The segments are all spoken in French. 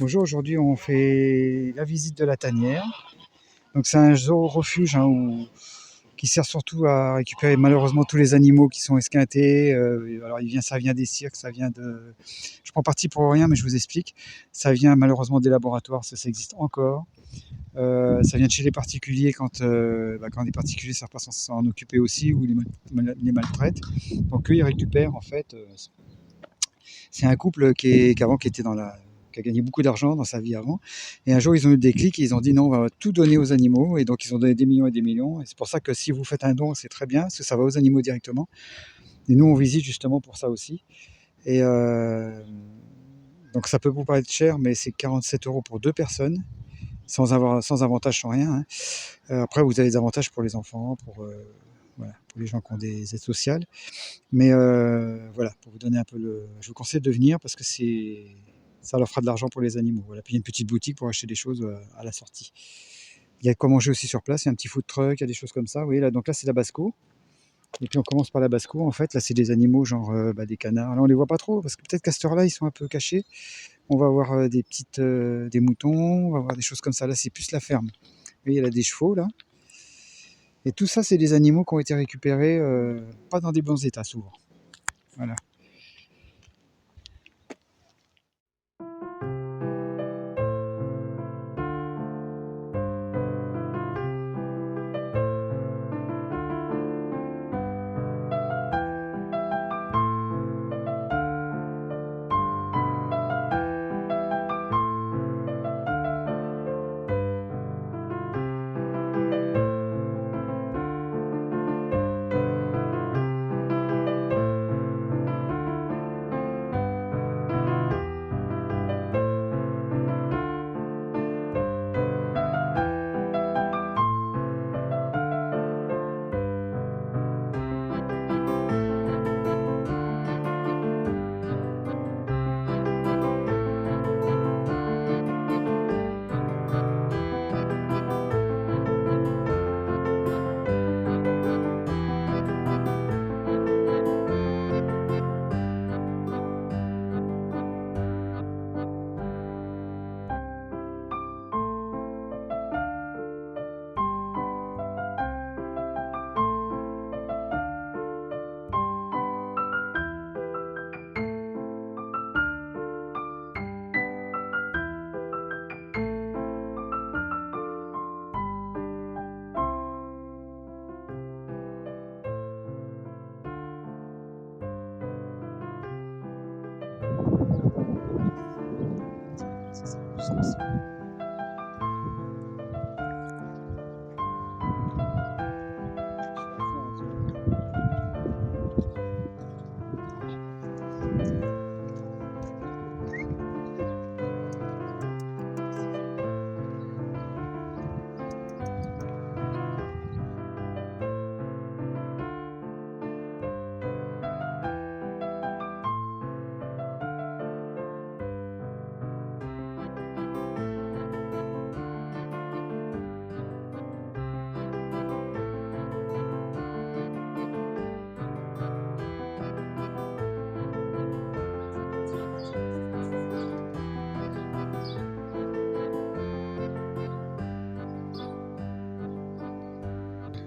Bonjour, aujourd'hui on fait la visite de la tanière. Donc c'est un zoo-refuge qui sert surtout à récupérer malheureusement tous les animaux qui sont esquintés. Alors ça vient des cirques, ça vient de... Je prends parti pour rien mais je vous explique. Ça vient malheureusement des laboratoires, ça existe encore. Ça vient de chez les particuliers quand des particuliers ne savent pas s'en occuper aussi ou les maltraitent. Donc eux ils récupèrent en fait. C'est un couple qui était qui a gagné beaucoup d'argent dans sa vie avant. Et un jour, ils ont eu le déclic et ils ont dit non, on va tout donner aux animaux. Et donc, ils ont donné des millions et des millions. Et c'est pour ça que si vous faites un don, c'est très bien, parce que ça va aux animaux directement. Et nous, on visite justement pour ça aussi. Et donc, ça peut vous paraître cher, mais c'est 47 € pour 2 personnes, sans avantage, sans rien, hein. Après, vous avez des avantages pour les enfants, voilà, pour les gens qui ont des aides sociales. Mais voilà, pour vous donner un peu je vous conseille de venir parce que ça leur fera de l'argent pour les animaux. Voilà. Puis il y a une petite boutique pour acheter des choses à la sortie. Il y a de quoi manger aussi sur place, il y a un petit food truck, il y a des choses comme ça. Vous voyez, là, donc là, c'est la basse-cour. Et puis on commence par la basse-cour. En fait, là, c'est des animaux genre des canards. Là, on les voit pas trop parce que peut-être qu'à cette heure-là, ils sont un peu cachés. On va avoir des moutons, on va avoir des choses comme ça. Là, c'est plus la ferme. Vous voyez, il y a des chevaux là. Et tout ça, c'est des animaux qui ont été récupérés, pas dans des bons états souvent. Voilà.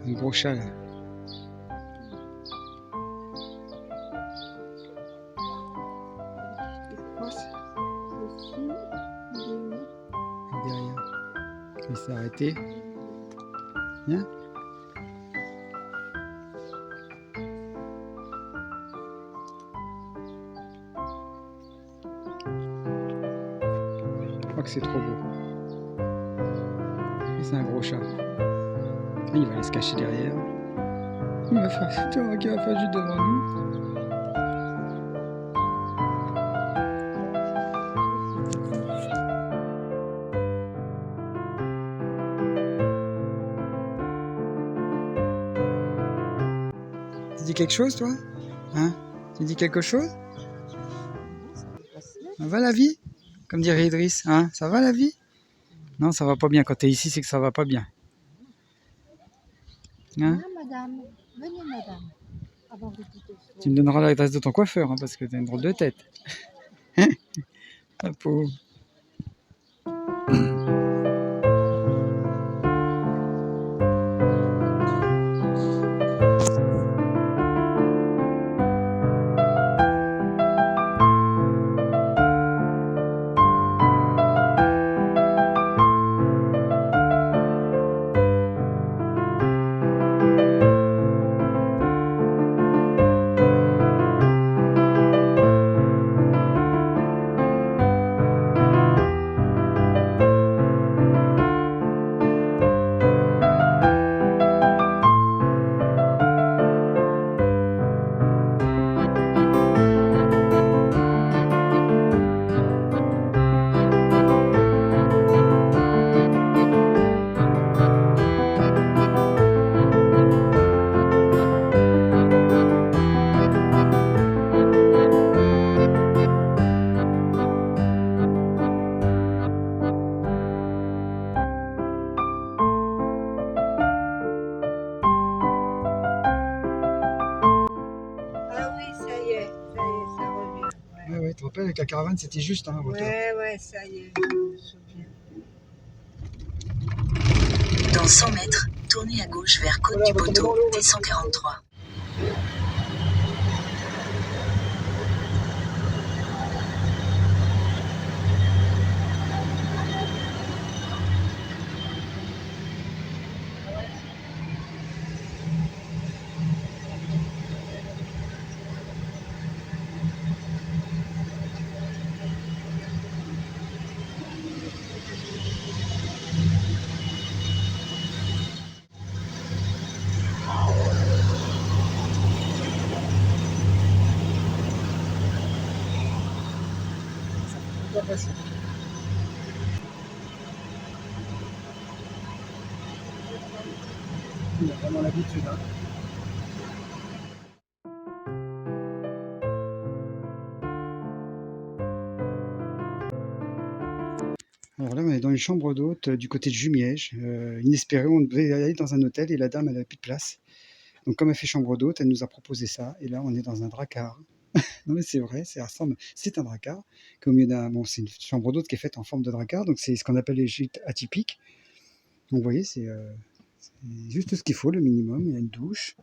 Un gros chat là. Derrière. Il s'est arrêté. Viens. Je crois que c'est trop beau. C'est un gros chat. Il va aller se cacher derrière. Il va faire juste devant nous. Tu dis quelque chose, toi? Hein? Tu dis quelque chose? Ça va la vie? Comme dirait Idriss, hein? Ça va la vie? Non, ça va pas bien. Quand tu es ici, c'est que ça va pas bien. Hein? Madame, venez madame. Tu me donneras l'adresse de ton coiffeur, hein, parce que tu as une drôle de tête. La pauvre. ouais, tu te rappelles, avec la caravane, c'était juste en hauteur. Ouais, ça y est, je me souviens. Dans 100 mètres, tournez à gauche vers Côte du Poteau, T143. Pas facile. Il a vraiment l'habitude. Hein. Alors là, on est dans une chambre d'hôte du côté de Jumièges. Inespéré, on devait aller dans un hôtel et la dame, elle n'avait plus de place. Donc comme elle fait chambre d'hôte, elle nous a proposé ça. Et là, on est dans un dracard. Non mais c'est vrai, c'est un dracard. Au milieu bon, c'est une chambre d'hôte qui est faite en forme de dracard. Donc c'est ce qu'on appelle les gîtes atypiques. Donc vous voyez, c'est juste ce qu'il faut, le minimum. Il y a une douche.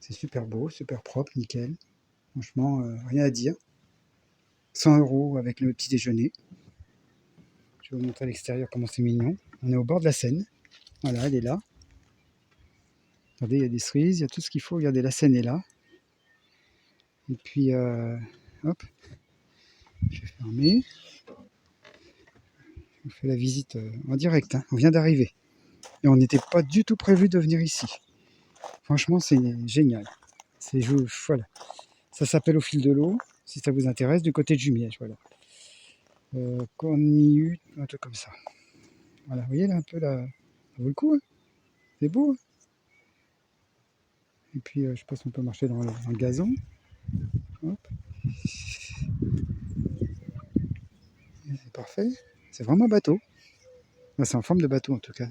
C'est super beau, super propre, nickel. Franchement, rien à dire. 100 € avec le petit déjeuner. Je vais vous montrer à l'extérieur comment c'est mignon. On est au bord de la Seine. Voilà, elle est là. Regardez, il y a des cerises, il y a tout ce qu'il faut. Regardez, la Seine est là. Et puis, hop, je vais fermer. On fait la visite en direct. Hein. On vient d'arriver. Et on n'était pas du tout prévu de venir ici. Franchement, c'est génial. Voilà. Ça s'appelle Au fil de l'eau, si ça vous intéresse, du côté de Jumièges. Voilà. Cornihu, un truc comme ça. Voilà, vous voyez là un peu là. Ça vaut le coup. Hein. C'est beau. Hein. Et puis, je sais pas si on peut marcher dans le gazon. Hop. C'est parfait. C'est vraiment un bateau. C'est en forme de bateau en tout cas.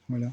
Voilà.